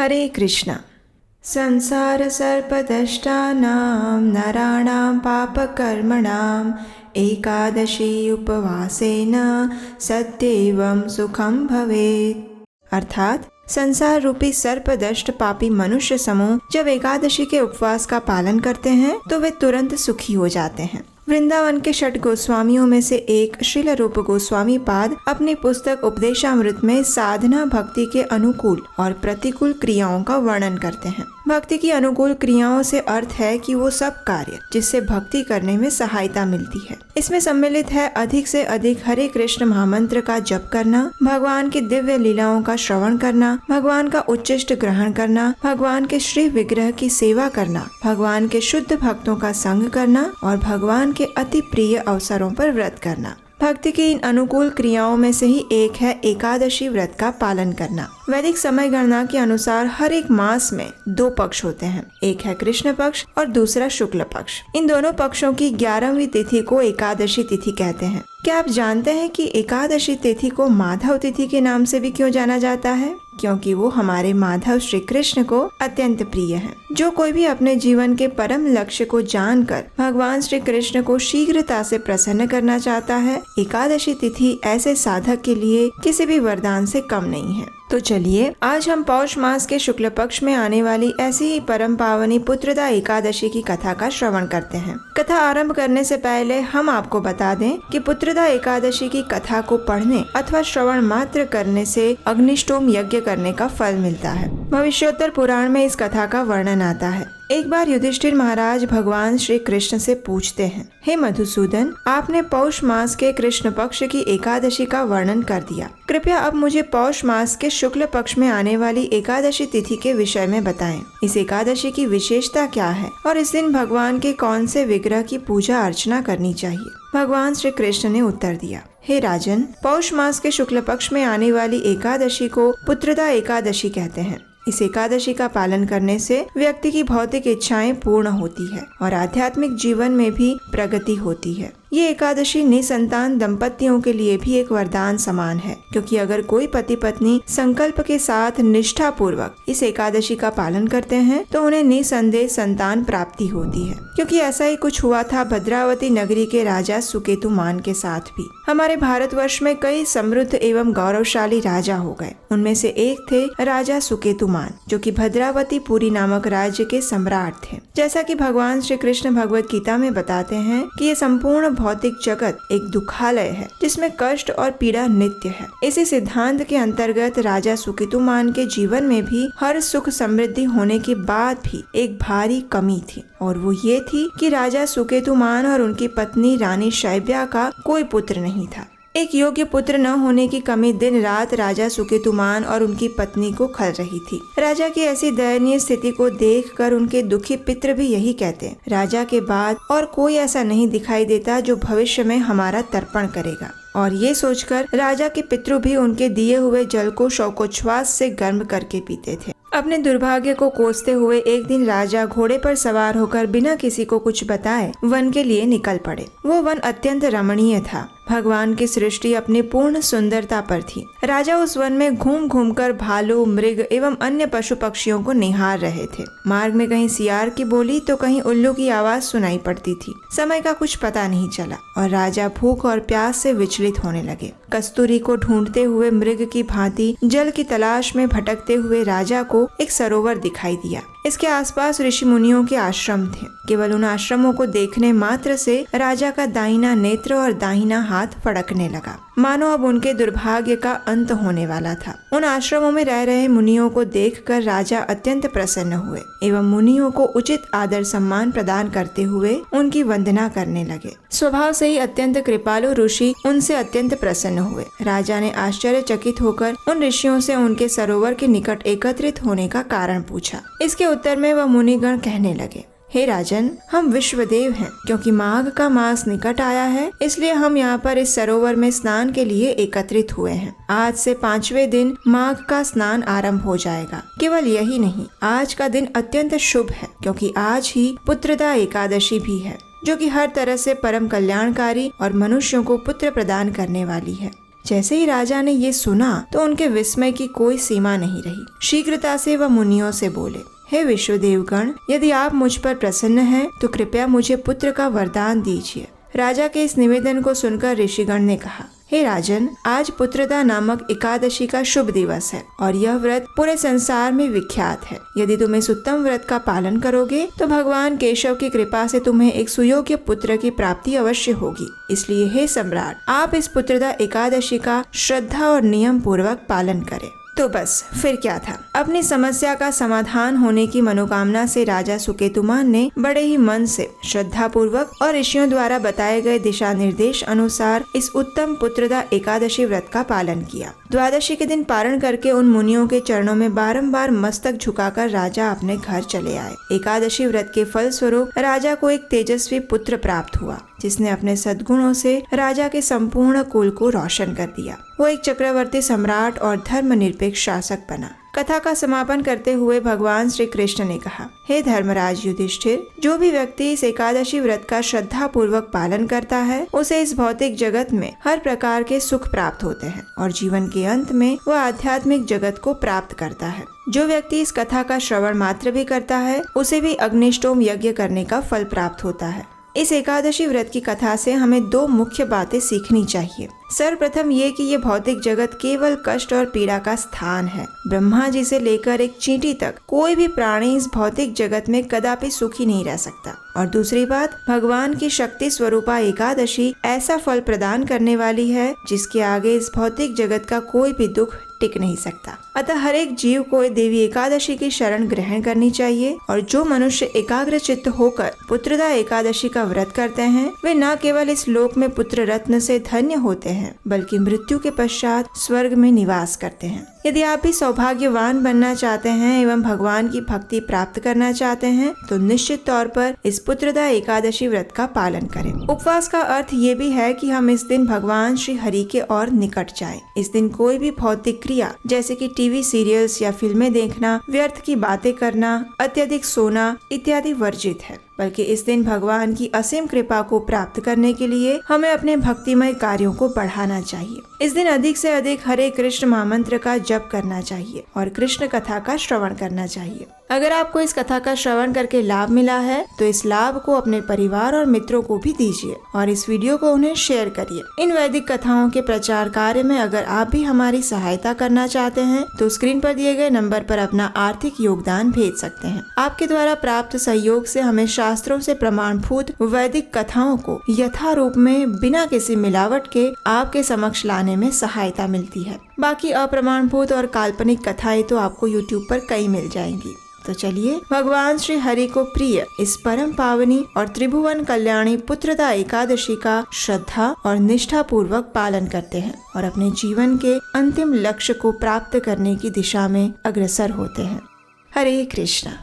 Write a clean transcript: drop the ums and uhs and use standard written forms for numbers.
हरे कृष्णा। संसार सर्पदष्टानां नराणां पापकर्मणां एकादशी उपवासेन सत्येवं सुखम भवेत्। अर्थात संसार रूपी सर्पदष्ट पापी मनुष्य समूह जब एकादशी के उपवास का पालन करते हैं तो वे तुरंत सुखी हो जाते हैं। वृंदावन के 6 गोस्वामियों में से एक श्रील रूप गोस्वामी पाद अपनी पुस्तक उपदेशामृत में साधना भक्ति के अनुकूल और प्रतिकूल क्रियाओं का वर्णन करते हैं। भक्ति की अनुकूल क्रियाओं से अर्थ है कि वो सब कार्य जिससे भक्ति करने में सहायता मिलती है। इसमें सम्मिलित है अधिक से अधिक हरे कृष्ण महामंत्र का जप करना, भगवान की दिव्य लीलाओं का श्रवण करना, भगवान का उच्चिष्ट ग्रहण करना, भगवान के श्री विग्रह की सेवा करना, भगवान के शुद्ध भक्तों का संग करना और भगवान के अति प्रिय अवसरों पर व्रत करना। भक्ति की इन अनुकूल क्रियाओं में से ही एक है एकादशी व्रत का पालन करना। वैदिक समय गणना के अनुसार हर एक मास में 2 पक्ष होते हैं, एक है कृष्ण पक्ष और दूसरा शुक्ल पक्ष। इन दोनों पक्षों की 11वीं तिथि को एकादशी तिथि कहते हैं। क्या आप जानते हैं कि एकादशी तिथि को माधव तिथि के नाम से भी क्यों जाना जाता है? क्योंकि वो हमारे माधव श्री कृष्ण को अत्यंत प्रिय है। जो कोई भी अपने जीवन के परम लक्ष्य को जानकर भगवान श्री कृष्ण को शीघ्रता से प्रसन्न करना चाहता है, एकादशी तिथि ऐसे साधक के लिए किसी भी वरदान से कम नहीं है। तो चलिए आज हम पौष मास के शुक्ल पक्ष में आने वाली ऐसी ही परम पावनी पुत्रदा एकादशी की कथा का श्रवण करते हैं। कथा आरंभ करने से पहले हम आपको बता दें कि पुत्रदा एकादशी की कथा को पढ़ने अथवा श्रवण मात्र करने से अग्निष्टोम यज्ञ करने का फल मिलता है। भविष्योत्तर पुराण में इस कथा का वर्णन आता है। एक बार युधिष्ठिर महाराज भगवान श्री कृष्ण से पूछते हैं, हे मधुसूदन, आपने पौष मास के कृष्ण पक्ष की एकादशी का वर्णन कर दिया, कृपया अब मुझे पौष मास के शुक्ल पक्ष में आने वाली एकादशी तिथि के विषय में बताएं। इस एकादशी की विशेषता क्या है और इस दिन भगवान के कौन से विग्रह की पूजा अर्चना करनी चाहिए? भगवान श्री कृष्ण ने उत्तर दिया, हे राजन, पौष मास के शुक्ल पक्ष में आने वाली एकादशी को पुत्रदा एकादशी कहते हैं। इस एकादशी का पालन करने से व्यक्ति की भौतिक इच्छाएं पूर्ण होती है और आध्यात्मिक जीवन में भी प्रगति होती है। ये एकादशी निसंतान दंपतियों के लिए भी एक वरदान समान है, क्योंकि अगर कोई पति पत्नी संकल्प के साथ निष्ठा पूर्वक इस एकादशी का पालन करते हैं तो उन्हें निसंदेह संतान प्राप्ति होती है। क्योंकि ऐसा ही कुछ हुआ था भद्रावती नगरी के राजा सुकेतुमान के साथ भी। हमारे भारतवर्ष में कई समृद्ध एवं गौरवशाली राजा हो गए। उनमें से एक थे राजा सुकेतुमान, जो कि भद्रावती पुरी नामक राज्य के सम्राट थे। जैसा कि भगवान श्री कृष्ण भगवत गीता में बताते हैं कि ये संपूर्ण भौतिक जगत एक दुखालय है जिसमें कष्ट और पीड़ा नित्य है। इसी सिद्धांत के अंतर्गत राजा सुकेतुमान के जीवन में भी हर सुख समृद्धि होने के बाद भी एक भारी कमी थी, और वो ये थी कि राजा सुकेतुमान और उनकी पत्नी रानी शैब्या का कोई पुत्र नहीं था। एक योग्य पुत्र न होने की कमी दिन रात राजा सुकेतुमान और उनकी पत्नी को खल रही थी। राजा की ऐसी दयनीय स्थिति को देखकर उनके दुखी पितृ भी यही कहते, राजा के बाद और कोई ऐसा नहीं दिखाई देता जो भविष्य में हमारा तर्पण करेगा। और ये सोचकर राजा के पितृ भी उनके दिए हुए जल को शौकोच्छ्वास से गर्म करके पीते थे। अपने दुर्भाग्य को कोसते हुए एक दिन राजा घोड़े पर सवार होकर बिना किसी को कुछ बताए वन के लिए निकल पड़े। वो वन अत्यंत रमणीय था। भगवान की सृष्टि अपनी पूर्ण सुंदरता पर थी। राजा उस वन में घूम घूम कर भालू, मृग एवं अन्य पशु पक्षियों को निहार रहे थे। मार्ग में कहीं सियार की बोली तो कहीं उल्लू की आवाज सुनाई पड़ती थी। समय का कुछ पता नहीं चला और राजा भूख और प्यास से विचलित होने लगे। कस्तूरी को ढूंढते हुए मृग की भांति जल की तलाश में भटकते हुए राजा को एक सरोवर दिखाई दिया। इसके आसपास ऋषि मुनियों के आश्रम थे। केवल उन आश्रमों को देखने मात्र से राजा का दाहिना नेत्र और दाहिना हाथ फड़कने लगा, मानो अब उनके दुर्भाग्य का अंत होने वाला था। उन आश्रमों में रह रहे मुनियों को देखकर राजा अत्यंत प्रसन्न हुए एवं मुनियों को उचित आदर सम्मान प्रदान करते हुए उनकी वंदना करने लगे। स्वभाव से ही अत्यंत कृपालु ऋषि उनसे अत्यंत प्रसन्न हुए। राजा ने आश्चर्यचकित होकर उन ऋषियों से उनके सरोवर के निकट एकत्रित होने का कारण पूछा। इसके उत्तर में वह मुनिगण कहने लगे, हे राजन, हम विश्वदेव हैं। क्योंकि माघ का मास निकट आया है, इसलिए हम यहाँ पर इस सरोवर में स्नान के लिए एकत्रित हुए हैं। आज से 5वें दिन माघ का स्नान आरंभ हो जाएगा। केवल यही नहीं, आज का दिन अत्यंत शुभ है, क्योंकि आज ही पुत्रदा एकादशी भी है, जो कि हर तरह से परम कल्याणकारी और मनुष्यों को पुत्र प्रदान करने वाली है। जैसे ही राजा ने ये सुना तो उनके विस्मय की कोई सीमा नहीं रही। शीघ्रता से वह मुनियों से बोले, हे विश्वदेवगण, यदि आप मुझ पर प्रसन्न हैं तो कृपया मुझे पुत्र का वरदान दीजिए। राजा के इस निवेदन को सुनकर ऋषिगण ने कहा, हे राजन, आज पुत्रदा नामक एकादशी का शुभ दिवस है और यह व्रत पूरे संसार में विख्यात है। यदि तुम इस उत्तम व्रत का पालन करोगे तो भगवान केशव की कृपा से तुम्हें एक सुयोग्य पुत्र की प्राप्ति अवश्य होगी। इसलिए हे सम्राट, आप इस पुत्रदा एकादशी का श्रद्धा और नियम पूर्वक पालन करें। तो बस फिर क्या था, अपनी समस्या का समाधान होने की मनोकामना से राजा सुकेतुमान ने बड़े ही मन से, श्रद्धा पूर्वक और ऋषियों द्वारा बताए गए दिशा निर्देश अनुसार इस उत्तम पुत्रदा एकादशी व्रत का पालन किया। द्वादशी के दिन पारण करके उन मुनियों के चरणों में बारंबार मस्तक झुकाकर राजा अपने घर चले आए। एकादशी व्रत के फल स्वरूप राजा को एक तेजस्वी पुत्र प्राप्त हुआ, जिसने अपने सद्गुणों से राजा के संपूर्ण कुल को रोशन कर दिया। वो एक चक्रवर्ती सम्राट और धर्मनिरपेक्ष शासक बना। कथा का समापन करते हुए भगवान श्री कृष्ण ने कहा, हे धर्मराज युधिष्ठिर, जो भी व्यक्ति इस एकादशी व्रत का श्रद्धा पूर्वक पालन करता है उसे इस भौतिक जगत में हर प्रकार के सुख प्राप्त होते हैं और जीवन के अंत में वह आध्यात्मिक जगत को प्राप्त करता है। जो व्यक्ति इस कथा का श्रवण मात्र भी करता है उसे भी अग्निष्टोम यज्ञ करने का फल प्राप्त होता है। इस एकादशी व्रत की कथा से हमें दो मुख्य बातें सीखनी चाहिए। सर्वप्रथम ये कि ये भौतिक जगत केवल कष्ट और पीड़ा का स्थान है। ब्रह्मा जी से लेकर एक चींटी तक कोई भी प्राणी इस भौतिक जगत में कदापि सुखी नहीं रह सकता। और दूसरी बात, भगवान की शक्ति स्वरूपा एकादशी ऐसा फल प्रदान करने वाली है जिसके आगे इस भौतिक जगत का कोई भी दुख टिक नहीं सकता। अतः हर एक जीव को देवी एकादशी की शरण ग्रहण करनी चाहिए और जो मनुष्य एकाग्र चित्त होकर पुत्रदा एकादशी का व्रत करते हैं वे न केवल इस लोक में पुत्र रत्न से धन्य होते हैं बल्कि मृत्यु के पश्चात स्वर्ग में निवास करते हैं। यदि आप भी सौभाग्यवान बनना चाहते हैं एवं भगवान की भक्ति प्राप्त करना चाहते हैं तो निश्चित तौर पर इस पुत्रदा एकादशी व्रत का पालन करें। उपवास का अर्थ ये भी है कि हम इस दिन भगवान श्री हरि के और निकट जाएं। इस दिन कोई भी भौतिक क्रिया जैसे कि टीवी सीरियल्स या फिल्में देखना, व्यर्थ की बातें करना, अत्यधिक सोना इत्यादि वर्जित है, बल्कि इस दिन भगवान की असीम कृपा को प्राप्त करने के लिए हमें अपने भक्तिमय कार्यों को बढ़ाना चाहिए। इस दिन अधिक से अधिक हरे कृष्ण महामंत्र का जप करना चाहिए और कृष्ण कथा का श्रवण करना चाहिए। अगर आपको इस कथा का श्रवण करके लाभ मिला है तो इस लाभ को अपने परिवार और मित्रों को भी दीजिए और इस वीडियो को उन्हें शेयर करिए। इन वैदिक कथाओं के प्रचार कार्य में अगर आप भी हमारी सहायता करना चाहते हैं तो स्क्रीन पर दिए गए नंबर पर अपना आर्थिक योगदान भेज सकते हैं। आपके द्वारा प्राप्त सहयोग से हमें शास्त्रों से प्रमाणभूत वैदिक कथाओं को यथा रूप में बिना किसी मिलावट के आपके समक्ष लाने में सहायता मिलती है। बाकी अप्रमाणभूत और काल्पनिक कथाएं तो आपको YouTube पर कई मिल जाएंगी। तो चलिए भगवान श्री हरि को प्रिय इस परम पावनी और त्रिभुवन कल्याणी पुत्रदा एकादशी का श्रद्धा और निष्ठा पूर्वक पालन करते हैं और अपने जीवन के अंतिम लक्ष्य को प्राप्त करने की दिशा में अग्रसर होते हैं। हरे कृष्णा।